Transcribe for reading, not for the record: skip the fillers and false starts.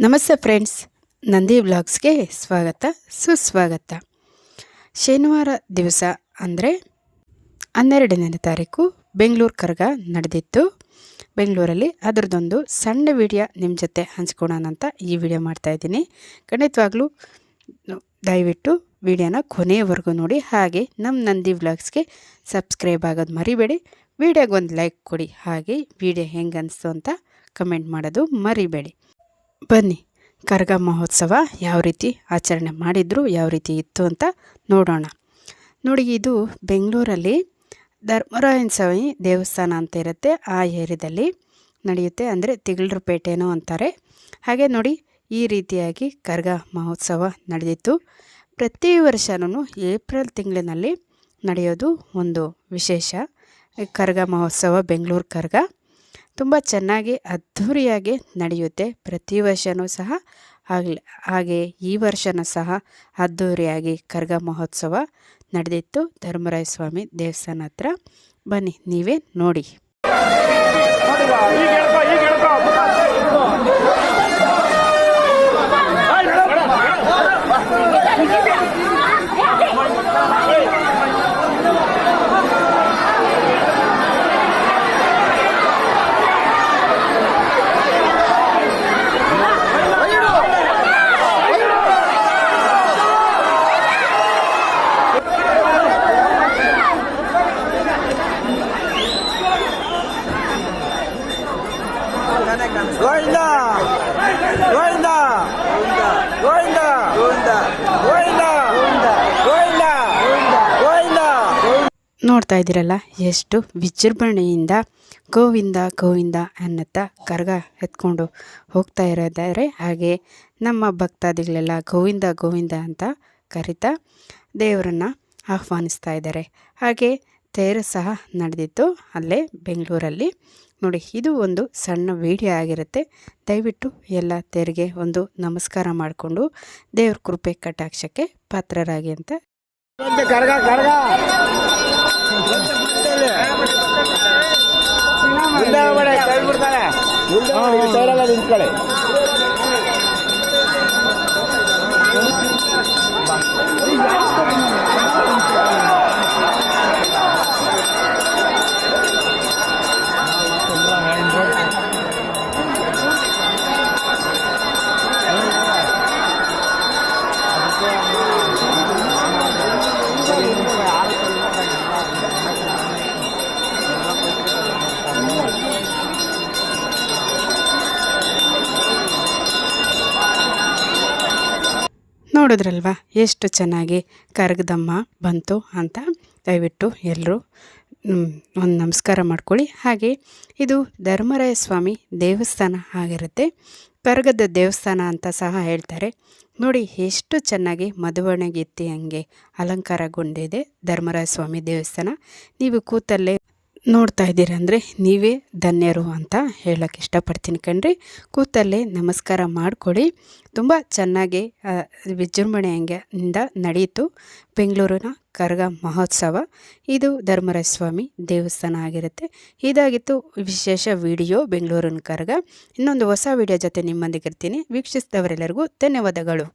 ನಮಸ್ತೆ ಫ್ರೆಂಡ್ಸ್, ನಂದಿ ವ್ಲಾಗ್ಸ್ಗೆ ಸ್ವಾಗತ ಸುಸ್ವಾಗತ. ಶನಿವಾರ ದಿವಸ ಅಂದರೆ 12ನೇ ತಾರೀಕು ಬೆಂಗಳೂರು ಕರಗ ನಡೆದಿತ್ತು. ಬೆಂಗಳೂರಲ್ಲಿ ಅದರದ್ದೊಂದು ಸಣ್ಣ ವಿಡಿಯೋ ನಿಮ್ಮ ಜೊತೆ ಹಂಚ್ಕೊಳ್ಳೋಣ ಅಂತ ಈ ವಿಡಿಯೋ ಮಾಡ್ತಾಯಿದ್ದೀನಿ. ಖಂಡಿತವಾಗ್ಲೂ ದಯವಿಟ್ಟು ವಿಡಿಯೋನ ಕೊನೆಯವರೆಗೂ ನೋಡಿ. ಹಾಗೆ ನಮ್ಮ ನಂದಿ ವ್ಲಾಗ್ಸ್ಗೆ ಸಬ್ಸ್ಕ್ರೈಬ್ ಆಗೋದು ಮರಿಬೇಡಿ. ವಿಡಿಯೋಗೊಂದು ಲೈಕ್ ಕೊಡಿ. ಹಾಗೆ ವಿಡಿಯೋ ಹೆಂಗೆ ಅನಿಸ್ತು ಅಂತ ಕಮೆಂಟ್ ಮಾಡೋದು ಮರಿಬೇಡಿ. ಬನ್ನಿ, ಕರಗ ಮಹೋತ್ಸವ ಯಾವ ರೀತಿ ಆಚರಣೆ ಮಾಡಿದ್ರು, ಯಾವ ರೀತಿ ಇತ್ತು ಅಂತ ನೋಡೋಣ. ನೋಡಿ, ಇದು ಬೆಂಗಳೂರಲ್ಲಿ ಧರ್ಮರಾಯನ ಸ್ವಾಮಿ ದೇವಸ್ಥಾನ ಅಂತ ಇರುತ್ತೆ. ಆ ಏರಿಯಾದಲ್ಲಿ ನಡೆಯುತ್ತೆ, ಅಂದರೆ ತಿಗಳರಪೇಟೆನೋ ಅಂತಾರೆ. ಹಾಗೆ ನೋಡಿ, ಈ ರೀತಿಯಾಗಿ ಕರಗ ಮಹೋತ್ಸವ ನಡೆದಿತ್ತು. ಪ್ರತಿ ವರ್ಷವೂ ಏಪ್ರಿಲ್ ತಿಂಗಳಿನಲ್ಲಿ ನಡೆಯೋದು ಒಂದು ವಿಶೇಷ. ಕರಗ ಮಹೋತ್ಸವ, ಬೆಂಗಳೂರು ಕರಗ ತುಂಬ ಚೆನ್ನಾಗಿ ಅದ್ಧೂರಿಯಾಗಿ ನಡೆಯುತ್ತೆ. ಪ್ರತಿ ವರ್ಷವೂ ಸಹ ಹಾಗೆ ಈ ವರ್ಷವೂ ಸಹ ಅದ್ಧೂರಿಯಾಗಿ ಕರಗ ಮಹೋತ್ಸವ ನಡೆದಿತ್ತು ಧರ್ಮರಾಯ ಸ್ವಾಮಿ ದೇವಸ್ಥಾನ ಹತ್ರ. ಬನ್ನಿ, ನೀವೇ ನೋಡಿ. ಗೋವಿಂದ ಗೋವಿಂದ ಗೋವಿಂದ ಗೋವಿಂದ ಗೋವಿಂದ ಗೋವಿಂದ. ನೋಡ್ತಾ ಇದ್ದೀರಲ್ಲ, ಎಷ್ಟು ವಿಜೃಂಭಣೆಯಿಂದ ಗೋವಿಂದ ಗೋವಿಂದ ಅನ್ನುತ್ತಾ ಕರಗ ಎತ್ಕೊಂಡು ಹೋಗ್ತಾ ಇರೋದಾದರೆ, ಹಾಗೆ ನಮ್ಮ ಭಕ್ತಾದಿಗಳೆಲ್ಲ ಗೋವಿಂದ ಗೋವಿಂದ ಅಂತ ಕರಿತಾ ದೇವರನ್ನು ಆಹ್ವಾನಿಸ್ತಾ ಇದ್ದಾರೆ. ಹಾಗೆ ತೇರು ಸಹ ನಡೆದಿತ್ತು ಅಲ್ಲೇ ಬೆಂಗಳೂರಲ್ಲಿ. ನೋಡಿ, ಇದು ಒಂದು ಸಣ್ಣ ವಿಡಿಯೋ ಆಗಿರುತ್ತೆ. ದಯವಿಟ್ಟು ಎಲ್ಲ ತೇರಿಗೆ ಒಂದು ನಮಸ್ಕಾರ ಮಾಡಿಕೊಂಡು ದೇವ್ರ ಕೃಪೆ ಕಟಾಕ್ಷಕ್ಕೆ ಪಾತ್ರರಾಗಿ ಅಂತ. ಕರಗ ಕರಗ ನಿಂತ್ಕೊಳ್ಳಿ. ನೋಡಿದ್ರಲ್ವ ಎಷ್ಟು ಚೆನ್ನಾಗಿ ಕರಗದಮ್ಮ ಬಂತು ಅಂತ. ದಯವಿಟ್ಟು ಎಲ್ಲರೂ ಒಂದು ನಮಸ್ಕಾರ ಮಾಡ್ಕೊಳ್ಳಿ. ಹಾಗೆ ಇದು ಧರ್ಮರಾಯ ಸ್ವಾಮಿ ದೇವಸ್ಥಾನ ಆಗಿರುತ್ತೆ. ಕರಗದ ದೇವಸ್ಥಾನ ಅಂತ ಸಹ ಹೇಳ್ತಾರೆ. ನೋಡಿ, ಎಷ್ಟು ಚೆನ್ನಾಗಿ ಮಧುವಣಗಿತ್ತಿ ಹಂಗೆ ಅಲಂಕಾರಗೊಂಡಿದೆ ಧರ್ಮರಾಯ ಸ್ವಾಮಿ ದೇವಸ್ಥಾನ. ನೀವು ಕೂತಲ್ಲೇ ನೋಡ್ತಾ ಇದ್ದೀರ ಅಂದರೆ ನೀವೇ ಧನ್ಯರು ಅಂತ ಹೇಳೋಕ್ಕೆ ಇಷ್ಟಪಡ್ತೀನಿ ಕಣ್ರಿ. ಕೂತಲ್ಲೇ ನಮಸ್ಕಾರ ಮಾಡಿಕೊಳ್ಳಿ. ತುಂಬ ಚೆನ್ನಾಗಿ ವಿಜೃಂಭಣೆಯಿಂದ ನಡೆಯಿತು ಬೆಂಗಳೂರಿನ ಕರಗ ಮಹೋತ್ಸವ. ಇದು ಧರ್ಮರಾಯ ಸ್ವಾಮಿ ದೇವಸ್ಥಾನ ಆಗಿರುತ್ತೆ. ಇದಾಗಿತ್ತು ವಿಶೇಷ ವಿಡಿಯೋ ಬೆಂಗಳೂರಿನ ಕರಗ. ಇನ್ನೊಂದು ಹೊಸ ವಿಡಿಯೋ ಜೊತೆ ನಿಮ್ಮೊಂದಿಗೆ ಇರ್ತೀನಿ. ವೀಕ್ಷಿಸಿದವರೆಲ್ಲರಿಗೂ ಧನ್ಯವಾದಗಳು.